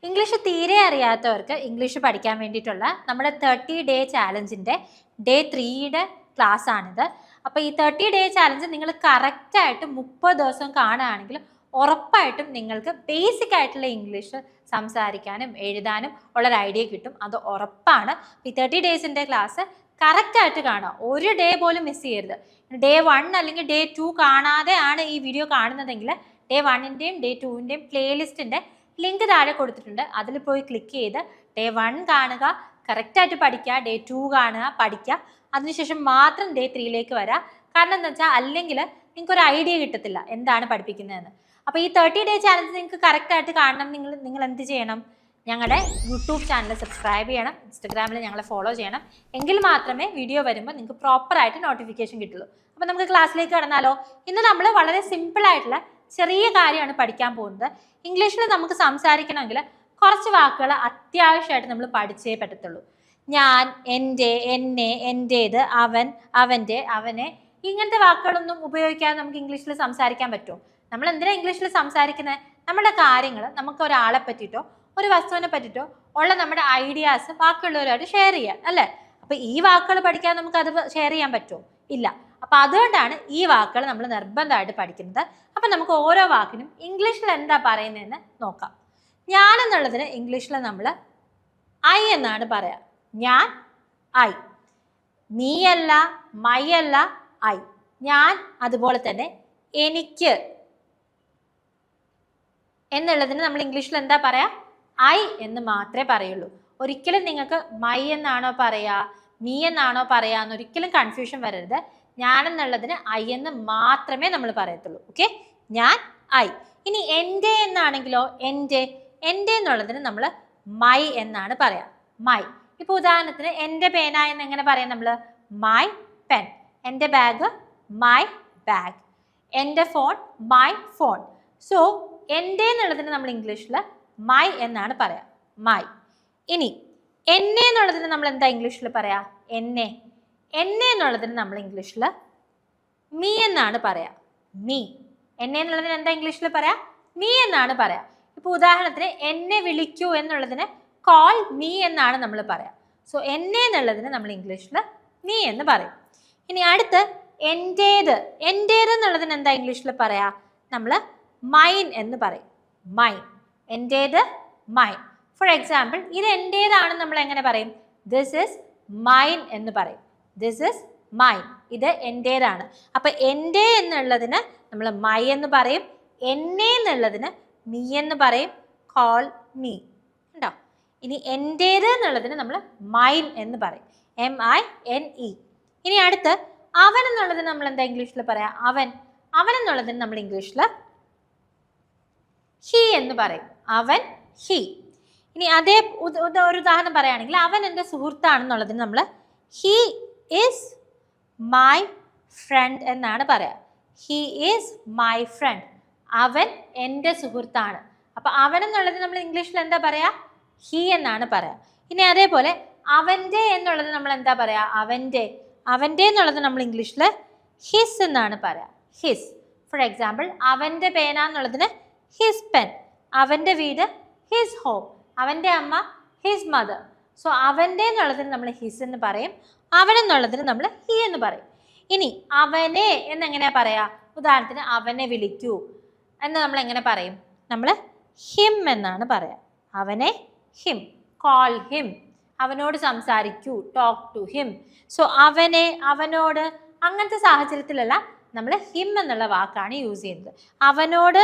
English തീരെ അറിയാത്തവർക്ക് English പഠിക്കാൻ വേണ്ടിയിട്ടുള്ള നമ്മുടെ 30 ഡേ ചാലഞ്ചിൻ്റെ ഡേ 3യുടെ ക്ലാസ് ആണിത്. അപ്പോൾ ഈ 30 ഡേ ചാലഞ്ച് നിങ്ങൾ കറക്റ്റായിട്ട് 30 ദിവസം കാണുകയാണെങ്കിൽ ഉറപ്പായിട്ടും നിങ്ങൾക്ക് ബേസിക് ആയിട്ടുള്ള ഇംഗ്ലീഷ് സംസാരിക്കാനും എഴുതാനും ഉള്ളൊരു ഐഡിയ കിട്ടും. അത് ഉറപ്പാണ്. ഈ 30 ഡേയ്സിൻ്റെ ക്ലാസ് കറക്റ്റായിട്ട് കാണുക, ഒരു ഡേ പോലും മിസ് ചെയ്യരുത്. ഡേ 1 അല്ലെങ്കിൽ ഡേ 2 കാണാതെ ആണ് ഈ വീഡിയോ കാണുന്നതെങ്കിൽ ഡേ 1ൻ്റെയും ഡേ 2ൻ്റെയും പ്ലേലിസ്റ്റിൻ്റെ ലിങ്ക് താഴെ കൊടുത്തിട്ടുണ്ട്. അതിൽ പോയി ക്ലിക്ക് ചെയ്ത് ഡേ 1 കാണുക, കറക്റ്റായിട്ട് പഠിക്കുക, ഡേ 2 കാണുക, പഠിക്കുക, അതിനുശേഷം മാത്രം ഡേ 3യിലേക്ക് വരാം. കാരണം എന്താ വെച്ചാൽ അല്ലെങ്കിൽ നിങ്ങൾക്ക് ഒരു ഐഡിയ കിട്ടത്തില്ല എന്താണ് പഠിപ്പിക്കുന്നതെന്ന്. അപ്പോൾ ഈ 30 ഡേ ചാലഞ്ച് നിങ്ങൾക്ക് കറക്റ്റായിട്ട് കാണണം. നിങ്ങൾ എന്ത് ചെയ്യണം? ഞങ്ങളുടെ യൂട്യൂബ് ചാനൽ സബ്സ്ക്രൈബ് ചെയ്യണം, ഇൻസ്റ്റഗ്രാമിൽ ഞങ്ങളെ ഫോളോ ചെയ്യണം. എങ്കിൽ മാത്രമേ വീഡിയോ വരുമ്പോൾ നിങ്ങൾക്ക് പ്രോപ്പറായിട്ട് നോട്ടിഫിക്കേഷൻ കിട്ടുള്ളൂ. അപ്പോൾ നമുക്ക് ക്ലാസ്സിലേക്ക് കടന്നാലോ? ഇന്ന് നമ്മൾ വളരെ സിമ്പിളായിട്ടുള്ള ചെറിയ കാര്യമാണ് പഠിക്കാൻ പോകുന്നത്. ഇംഗ്ലീഷിൽ നമുക്ക് സംസാരിക്കണമെങ്കിൽ കുറച്ച് വാക്കുകൾ അത്യാവശ്യമായിട്ട് നമ്മൾ പഠിച്ചേ പറ്റത്തുള്ളൂ. ഞാൻ, എൻ്റെ, എന്നെ, എൻ്റേത്, അവൻ, അവൻ്റെ, അവനെ, ഇങ്ങനത്തെ വാക്കുകളൊന്നും ഉപയോഗിക്കാതെ നമുക്ക് ഇംഗ്ലീഷിൽ സംസാരിക്കാൻ പറ്റുമോ? നമ്മൾ എന്തിനാണ് ഇംഗ്ലീഷിൽ സംസാരിക്കുന്നത്? നമ്മുടെ കാര്യങ്ങൾ നമുക്ക് ഒരാളെ പറ്റിയിട്ടോ ഒരു വസ്തുവിനെ പറ്റിയിട്ടോ ഉള്ള നമ്മുടെ ഐഡിയാസ് ബാക്കിയുള്ളവരുമായിട്ട് ഷെയർ ചെയ്യാൻ, അല്ലേ? അപ്പോൾ ഈ വാക്കുകൾ പഠിക്കാൻ നമുക്ക് അത് ഷെയർ ചെയ്യാൻ പറ്റുമോ? ഇല്ല. അപ്പോൾ അതുകൊണ്ടാണ് ഈ വാക്കുകൾ നമ്മൾ നിർബന്ധമായിട്ട് പഠിക്കുന്നത്. അപ്പം നമുക്ക് ഓരോ വാക്കിനും ഇംഗ്ലീഷിൽ എന്താ പറയുന്നതെന്ന് നോക്കാം. ഞാൻ എന്നുള്ളതിന് ഇംഗ്ലീഷിൽ നമ്മൾ ഐ എന്നാണ് പറയാ. ഞാൻ, ഐ. നീ അല്ല, മൈ അല്ല, ഐ. ഞാൻ. അതുപോലെ തന്നെ എനിക്ക് എന്നുള്ളതിന് നമ്മൾ ഇംഗ്ലീഷിൽ എന്താ പറയാ? ഐ എന്ന് മാത്രമേ പറയുള്ളൂ. ഒരിക്കലും നിങ്ങൾക്ക് മൈ എന്നാണോ പറയാ, മീ എന്നാണോ പറയാന്ന് ഒരിക്കലും കൺഫ്യൂഷൻ വരരുത്. ഞാൻ എന്നുള്ളതിന് ഐ എന്ന് മാത്രമേ നമ്മൾ പറയത്തുള്ളൂ. ഓക്കെ, ഞാൻ, ഐ. ഇനി എൻ്റെ എന്നാണെങ്കിലോ, എൻ്റെ എന്നുള്ളതിന് നമ്മൾ മൈ എന്നാണ് പറയാ. മൈ. ഇപ്പോൾ ഉദാഹരണത്തിന് എൻ്റെ പേന എന്ന് എങ്ങനെ പറയാം നമ്മൾ? My pen. എൻ്റെ ബാഗ്, മൈ ബാഗ്. എൻ്റെ ഫോൺ, മൈ ഫോൺ. സോ എൻ്റെ എന്നുള്ളതിന് നമ്മൾ ഇംഗ്ലീഷിൽ മൈ എന്നാണ് പറയാ. മൈ. ഇനി എന്നെ എന്നുള്ളതിന് നമ്മൾ എന്താ ഇംഗ്ലീഷിൽ പറയാ? എന്നെ എന്നുള്ളതിന് നമ്മൾ ഇംഗ്ലീഷിൽ മീ എന്നാണ് പറയാ. മീ. എന്നെ എന്നുള്ളതിന് എന്താ ഇംഗ്ലീഷിൽ പറയാ? മീ എന്നാണ് പറയാ. ഇപ്പോൾ ഉദാഹരണത്തിന് എന്നെ വിളിക്കൂ എന്നുള്ളതിന് കോൾ മീ എന്നാണ് നമ്മൾ പറയാ. സോ എന്നെ എന്നുള്ളതിന് നമ്മൾ ഇംഗ്ലീഷിൽ മീ എന്ന് പറയും. ഇനി അടുത്ത് എൻ്റേത് എന്നുള്ളതിന് എന്താ ഇംഗ്ലീഷിൽ പറയാ? നമ്മൾ മൈൻ എന്ന് പറയും. മൈൻ. എൻ്റേത്, മൈൻ. ഫോർ എക്സാമ്പിൾ, ഇത് എൻ്റേതാണെന്ന് നമ്മൾ എങ്ങനെ പറയും? ദിസ് ഇസ് മൈൻ എന്ന് പറയും. This is mine. ഇത് എൻ്റേതാണ്. അപ്പം എൻ്റെ എന്നുള്ളതിന് നമ്മൾ മൈ എന്ന് പറയും. എന്നെ എന്നുള്ളതിന് മീ എന്ന് പറയും. Call me. ഉണ്ടോ? ഇനി എൻ്റേത് എന്നുള്ളതിന് നമ്മൾ മൈൻ എന്ന് പറയും. MINE. ഇനി അടുത്ത് അവൻ എന്നുള്ളതിന് നമ്മൾ എന്താ ഇംഗ്ലീഷിൽ പറയാം? അവൻ എന്നുള്ളതിന് നമ്മൾ ഇംഗ്ലീഷിൽ ഹി എന്ന് പറയും. അവൻ, ഹി. ഇനി അതേ ഒരു ഉദാഹരണം പറയുകയാണെങ്കിൽ അവൻ എൻ്റെ സുഹൃത്താണെന്നുള്ളതിന് നമ്മൾ ഹി ഈസ് മൈ ഫ്രണ്ട് എന്നാണ് പറയാ. He is my friend. അവൻ എൻ്റെ സുഹൃത്താണ്. അപ്പം അവൻ എന്നുള്ളത് നമ്മൾ ഇംഗ്ലീഷിൽ എന്താ പറയാ? ഹി എന്നാണ് പറയാ. ഇനി അതേപോലെ അവൻ്റെ എന്നുള്ളത് നമ്മൾ എന്താ പറയാ? അവൻ്റെ എന്നുള്ളത് നമ്മൾ ഇംഗ്ലീഷിൽ ഹിസ് എന്നാണ് പറയാ. ഹിസ്. ഫോർ എക്സാമ്പിൾ, അവൻ്റെ പേന എന്നുള്ളതിന് ഹിസ് പെൻ. അവൻ്റെ വീട് ഹിസ് ഹോം. അവൻ്റെ അമ്മ ഹിസ് മദർ. സോ അവൻ്റെ എന്നുള്ളതിന് നമ്മൾ ഹിസ് എന്ന് പറയും. അവൻ എന്നുള്ളതിന് നമ്മൾ ഹി എന്ന് പറയും. ഇനി അവനെ എന്നെങ്ങനെയാ പറയാ? ഉദാഹരണത്തിന് അവനെ വിളിക്കൂ എന്ന് നമ്മൾ എങ്ങനെ പറയും? നമ്മൾ ഹിം എന്നാണ് പറയാ. അവനെ ഹിം. Call him. അവനോട് സംസാരിക്കൂ, ടോക്ക് ടു ഹിം. സോ അവനെ, അവനോട്, അങ്ങനത്തെ സാഹചര്യത്തിലെല്ലാം നമ്മൾ ഹിം എന്നുള്ള വാക്കാണ് യൂസ് ചെയ്യുന്നത്. അവനോട്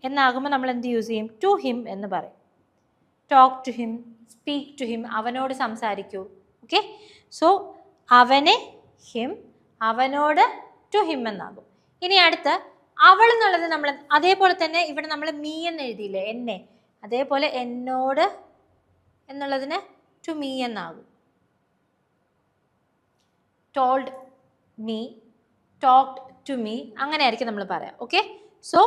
എന്നാകുമ്പോൾ നമ്മൾ എന്ത് യൂസ് ചെയ്യും? ടു ഹിം എന്ന് പറയും. Talk to him, speak to him. അവനോട് സംസാരിക്കൂ. ഓക്കെ. സോ അവനെ ഹിം, അവനോട് ടു ഹിം എന്നാകും. ഇനി അടുത്ത് അവൾ എന്നുള്ളത് നമ്മൾ അതേപോലെ തന്നെ ഇവിടെ നമ്മൾ മീ എന്ന് എഴുതിയില്ലേ, എന്നെ, അതേപോലെ എന്നോട് എന്നുള്ളതിന് ടു മീ എന്നാകും. Told me, talked to me, അങ്ങനെ ആയിരിക്കും നമ്മൾ പറയാം. ഓക്കെ. സോ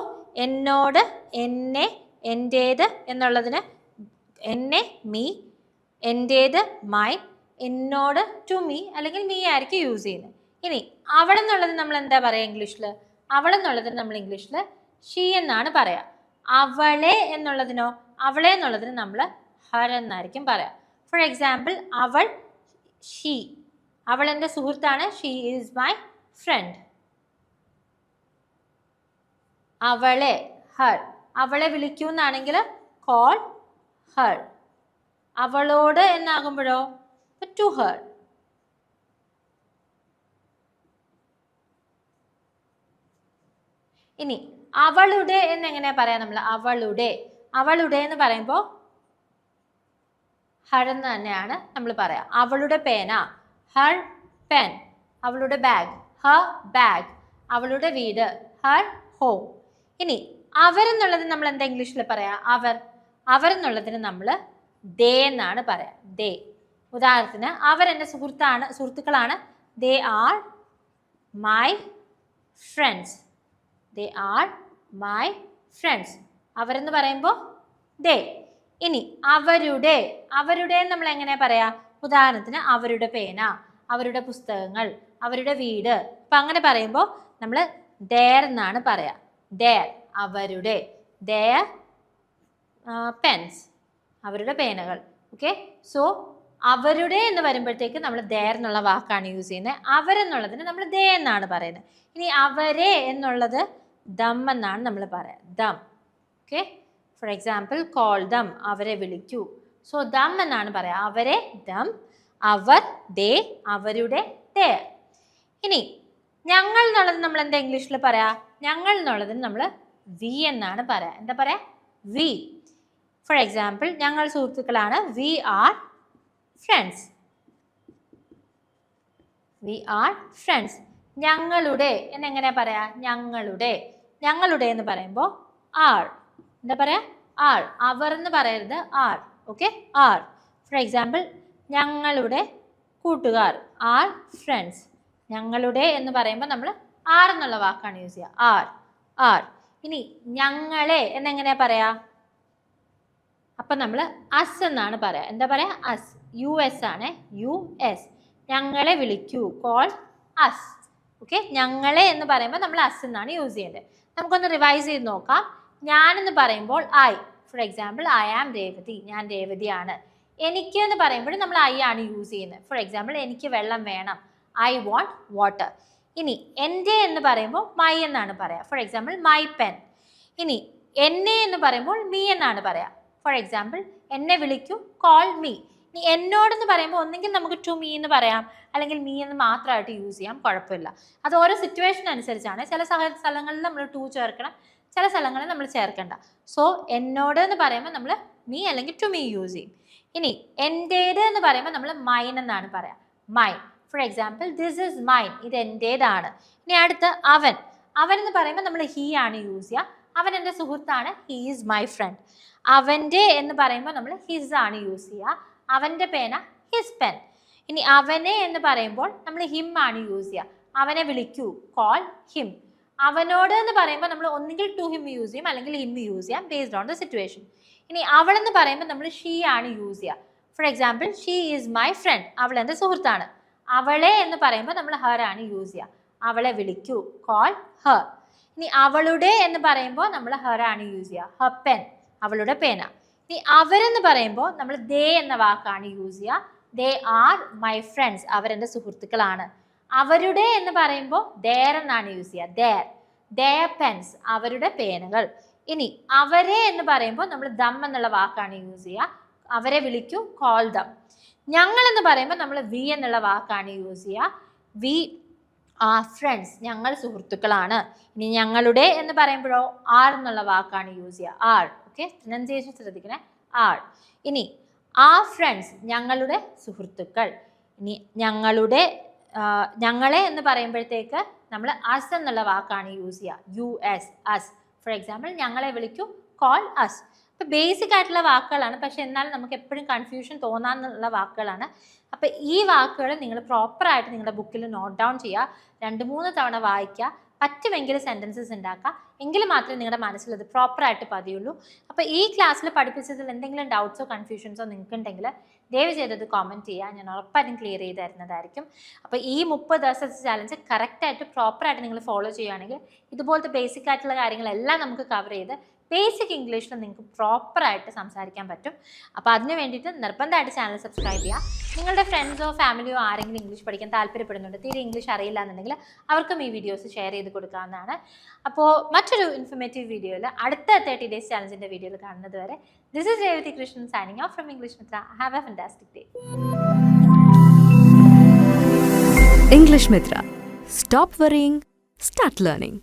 എന്നോട്, എന്നെ, എൻ്റേത് എന്നുള്ളതിന് എന്നെ മീ, എൻ്റേത് മൈൻ, എന്നോട് ടു മീ അല്ലെങ്കിൽ മീ ആയിരിക്കും യൂസ് ചെയ്യുന്നത്. ഇനി അവൾ എന്നുള്ളത് നമ്മൾ എന്താ പറയുക ഇംഗ്ലീഷിൽ? അവൾ എന്നുള്ളതിന് നമ്മൾ ഇംഗ്ലീഷിൽ ഷീ എന്നാണ് പറയാ. അവളെ എന്നുള്ളതിനോ, അവളെ എന്നുള്ളതിന് നമ്മൾ ഹർ എന്നായിരിക്കും പറയാം. ഫോർ എക്സാമ്പിൾ, അവൾ, ഷീ. അവൾ എൻ്റെ സുഹൃത്താണ്. She is my friend. അവളെ, ഹർ. അവളെ വിളിക്കൂ എന്നാണെങ്കിൽ കോൾ ഹർ. അവളോട് എന്നാകുമ്പോഴോ ടു ഹർ. ഇനി അവളുടെ എന്നെങ്ങനെയാ പറയാം നമ്മൾ? അവളുടെ, അവളുടെ എന്ന് പറയുമ്പോൾ ഹർ എന്ന് തന്നെയാണ് നമ്മൾ പറയാം. അവളുടെ പേന, ഹർ പെൻ. അവളുടെ ബാഗ്, ഹർ ബാഗ്. അവളുടെ വീട്, ഹർ ഹോം. ഇനി അവരെന്നുള്ളത് നമ്മൾ എന്താ ഇംഗ്ലീഷിൽ പറയാ? അവർ. അവരെന്നുള്ളതിന് നമ്മൾ ദേ എന്നാണ് പറയാ. ദേ. ഉദാഹരണത്തിന്, അവരെൻ്റെ സുഹൃത്തുക്കളാണ്. ദേ are my friends. They are my friends. അവരെന്ന് പറയുമ്പോൾ ദേ. ഇനി അവരുടെ, അവരുടെ നമ്മൾ എങ്ങനെയാ പറയാ? ഉദാഹരണത്തിന്, അവരുടെ പേന, അവരുടെ പുസ്തകങ്ങൾ, അവരുടെ വീട്. അപ്പം അങ്ങനെ പറയുമ്പോൾ നമ്മൾ ദെയർ എന്നാണ് പറയാ. ദെയർ, അവരുടെ. ദെയർ പെൻസ്, അവരുടെ പേനകൾ. ഓക്കെ. സോ അവരുടെ എന്ന് വരുമ്പോഴത്തേക്ക് നമ്മൾ ദെയർ എന്നുള്ള വാക്കാണ് യൂസ് ചെയ്യുന്നത്. അവരെന്നുള്ളതിന് നമ്മൾ ദേ എന്നാണ് പറയുന്നത്. ഇനി അവരെ എന്നുള്ളത് ദം എന്നാണ് നമ്മൾ പറയാം. Dum. Okay. For example, call dum, അവരെ വിളിക്കൂ. സോ ദം എന്നാണ് പറയാം. അവരെ ദം, അവർ ദേ, അവരുടെ ദെയർ. ഇനി ഞങ്ങൾ എന്നുള്ളത് നമ്മൾ എന്താ ഇംഗ്ലീഷിൽ പറയാ? ഞങ്ങൾ എന്നുള്ളതിന് നമ്മൾ വി എന്നാണ് പറയാ. എന്താ പറയാ? വി. ഫോർ എക്സാമ്പിൾ, ഞങ്ങൾ സുഹൃത്തുക്കളാണ്. We are friends. We are friends. ഞങ്ങളുടെ എന്നെങ്ങനെയാ പറയാ? ഞങ്ങളുടെ. ഞങ്ങളുടെ എന്ന് പറയുമ്പോൾ ആർ. എന്താ പറയാ? ആർ. അവർ എന്ന് പറയരുത്, our. Okay. Our. For example, ഞങ്ങളുടെ കൂട്ടുകാർ, ആർ ഫ്രണ്ട്സ്. ഞങ്ങളുടെ എന്ന് പറയുമ്പോൾ നമ്മൾ ആർ എന്നുള്ള വാക്കാണ് യൂസ് ചെയ്യുക. Our, our. ഇനി ഞങ്ങളെ എന്നെങ്ങനെയാ പറയാ? അപ്പം നമ്മൾ അസ് എന്നാണ് പറയാ. എന്താ പറയാ? അസ്. യു എസ് ആണ്. U S. ഞങ്ങളെ വിളിക്കൂ, കോൾ അസ്. ഓക്കെ. ഞങ്ങളെ എന്ന് പറയുമ്പോൾ നമ്മൾ അസ് എന്നാണ് യൂസ് ചെയ്യേണ്ടത്. നമുക്കൊന്ന് റിവൈസ് ചെയ്ത് നോക്കാം. ഞാനെന്ന് പറയുമ്പോൾ I. For example, I am Revathi. ഞാൻ രേവതിയാണ്. എനിക്ക് എന്ന് പറയുമ്പോൾ നമ്മൾ ഐ ആണ് യൂസ് ചെയ്യുന്നത്. ഫോർ എക്സാമ്പിൾ, എനിക്ക് വെള്ളം വേണം. I want water. ഇനി എൻ്റെ എന്ന് പറയുമ്പോൾ മൈ എന്നാണ് പറയാ. For example, my pen. ഇനി എന്നെ എന്ന് പറയുമ്പോൾ മീ എന്നാണ് പറയാ. ഫോർ എക്സാമ്പിൾ, എന്നെ വിളിക്കൂ, കോൾ മീ. ഇനി എന്നോടെന്ന് പറയുമ്പോൾ ഒന്നെങ്കിൽ നമുക്ക് ടു മീ എന്ന് പറയാം, അല്ലെങ്കിൽ മീ എന്ന് മാത്രമായിട്ട് യൂസ് ചെയ്യാം. കുഴപ്പമില്ല. അത് ഓരോ സിറ്റുവേഷൻ അനുസരിച്ചാണ്. ചില സ്ഥലങ്ങളിൽ നമ്മൾ ടു ചേർക്കണം, ചില സ്ഥലങ്ങളിൽ നമ്മൾ ചേർക്കണ്ട. സോ എന്നോട് എന്ന് പറയുമ്പോൾ നമ്മൾ മീ അല്ലെങ്കിൽ ടു മീ യൂസ് ചെയ്യും. ഇനി എൻ്റേത് എന്ന് പറയുമ്പോൾ നമ്മൾ മൈൻ എന്നാണ് പറയാം. Mine. For example, this is mine. ഇത് എൻ്റേതാണ്. ഇനി അടുത്ത് അവൻ. അവൻ എന്ന് പറയുമ്പോൾ നമ്മൾ ഹീ ആണ് യൂസ് ചെയ്യുക. അവൻ എൻ്റെ സുഹൃത്താണ്. He is my friend. അവൻ്റെ എന്ന് പറയുമ്പോൾ നമ്മൾ ഹിസ് ആണ് യൂസ് ചെയ്യുക. അവൻ്റെ പേന, ഹിസ് പെൻ. ഇനി അവനെ എന്ന് പറയുമ്പോൾ നമ്മൾ ഹിം ആണ് യൂസ് ചെയ്യുക. അവനെ വിളിക്കൂ, കോൾ ഹിം. അവനോട് എന്ന് പറയുമ്പോൾ നമ്മൾ ഒന്നുകിൽ ടു ഹിം യൂസ് ചെയ്യും, അല്ലെങ്കിൽ ഹിം യൂസ് ചെയ്യാം, ബേസ്ഡ് ഓൺ ദ സിറ്റുവേഷൻ. ഇനി അവളെന്ന് പറയുമ്പോൾ നമ്മൾ ഷീ ആണ് യൂസ് ചെയ്യുക. For example, she is my friend. അവൾ എൻ്റെ സുഹൃത്താണ്. അവളെ എന്ന് പറയുമ്പോൾ നമ്മൾ ഹർ ആണ് യൂസ് ചെയ്യുക. അവളെ വിളിക്കൂ, കോൾ ഹർ. ഇനി അവളുടെ എന്ന് പറയുമ്പോൾ നമ്മൾ ഹർ ആണ് യൂസ് ചെയ്യുക. ഹർ പെൻ, അവളുടെ പേന. ഇനി അവരെന്ന് പറയുമ്പോൾ നമ്മൾ ദേ എന്ന വാക്കാണ് യൂസ് ചെയ്യുക. They are my friends. അവരെൻ്റെ സുഹൃത്തുക്കളാണ്. അവരുടെ എന്ന് പറയുമ്പോൾ ദേർ എന്നാണ് യൂസ് ചെയ്യുക. ദേർ, ദേർ പെൻസ്, അവരുടെ പേനകൾ. ഇനി അവരെ എന്ന് പറയുമ്പോൾ നമ്മൾ ദം എന്നുള്ള വാക്കാണ് യൂസ് ചെയ്യുക. അവരെ വിളിക്കൂ, കോൾ ദം. ഞങ്ങൾ എന്ന് പറയുമ്പോൾ നമ്മൾ വി എന്നുള്ള വാക്കാണ് യൂസ് ചെയ്യുക. We are friends. ഞങ്ങൾ സുഹൃത്തുക്കളാണ്. ഇനി ഞങ്ങളുടെ എന്ന് പറയുമ്പോഴോ ആർ എന്നുള്ള വാക്കാണ് യൂസ് ചെയ്യുക. ആർ. ഓക്കെ. പ്രൊനൗൺസിയേഷൻ ശ്രദ്ധിക്കണേ. ആർ. ഇനി ആർ ഫ്രണ്ട്സ്, ഞങ്ങളുടെ സുഹൃത്തുക്കൾ. ഇനി ഞങ്ങളെ എന്ന് പറയുമ്പോഴത്തേക്ക് നമ്മൾ അസ് എന്നുള്ള വാക്കാണ് യൂസ് ചെയ്യുക. U S, us. For example, ഞങ്ങളെ വിളിക്കൂ, കോൾ അസ്. അപ്പോൾ ബേസിക് ആയിട്ടുള്ള വാക്കുകളാണ്, പക്ഷെ എന്നാലും നമുക്ക് എപ്പോഴും കൺഫ്യൂഷൻ തോന്നാനുള്ള വാക്കുകളാണ്. അപ്പോൾ ഈ വാക്കുകൾ നിങ്ങൾ പ്രോപ്പറായിട്ട് നിങ്ങളുടെ ബുക്കിൽ നോട്ട് ഡൗൺ ചെയ്യുക. 2-3 തവണ വായിക്കുക. പറ്റുമെങ്കിൽ സെൻറ്റൻസസ് ഉണ്ടാക്കുക. എങ്കിൽ മാത്രമേ നിങ്ങളുടെ മനസ്സിൽ അത് പ്രോപ്പറായിട്ട് പതിയുള്ളൂ. അപ്പോൾ ഈ ക്ലാസ്സിൽ പഠിപ്പിച്ചതിൽ എന്തെങ്കിലും ഡൗട്ട്സോ കൺഫ്യൂഷൻസോ നിങ്ങൾക്ക് ഉണ്ടെങ്കിൽ ദയവ് ചെയ്തത് കോമെൻറ്റ് ചെയ്യുക, ഞാൻ ഉറപ്പായിട്ടും ക്ലിയർ ചെയ്ത് തരുന്നതായിരിക്കും. അപ്പോൾ ഈ 30 ദിവസത്തെ ചാലഞ്ച് കറക്റ്റായിട്ട് പ്രോപ്പറായിട്ട് നിങ്ങൾ ഫോളോ ചെയ്യുകയാണെങ്കിൽ ഇതുപോലത്തെ ബേസിക് ആയിട്ടുള്ള കാര്യങ്ങളെല്ലാം നമുക്ക് കവർ ചെയ്ത് ബേസിക് ഇംഗ്ലീഷിൽ നിങ്ങൾക്ക് പ്രോപ്പറായിട്ട് സംസാരിക്കാൻ പറ്റും. അപ്പോൾ അതിന് വേണ്ടിയിട്ട് നിർബന്ധമായിട്ട് ചാനൽ സബ്സ്ക്രൈബ് ചെയ്യുക. നിങ്ങളുടെ ഫ്രണ്ട്സോ ഫാമിലിയോ ആരെങ്കിലും ഇംഗ്ലീഷ് പഠിക്കാൻ താല്പര്യപ്പെടുന്നുണ്ട്, തീരെ ഇംഗ്ലീഷ് അറിയില്ല എന്നുണ്ടെങ്കിൽ അവർക്കും ഈ വീഡിയോസ് ഷെയർ ചെയ്ത് കൊടുക്കാവുന്നതാണ്. അപ്പോൾ മറ്റൊരു ഇൻഫർമേറ്റീവ് വീഡിയോയിൽ അടുത്ത 30 ഡേയ്സ് ചാലഞ്ചിൻ്റെ വീഡിയോയിൽ കാണുന്നത് വരെ, this is Revathi Krishnan signing off from English Mitra. Have a fantastic day. English Mitra. Stop worrying, start learning.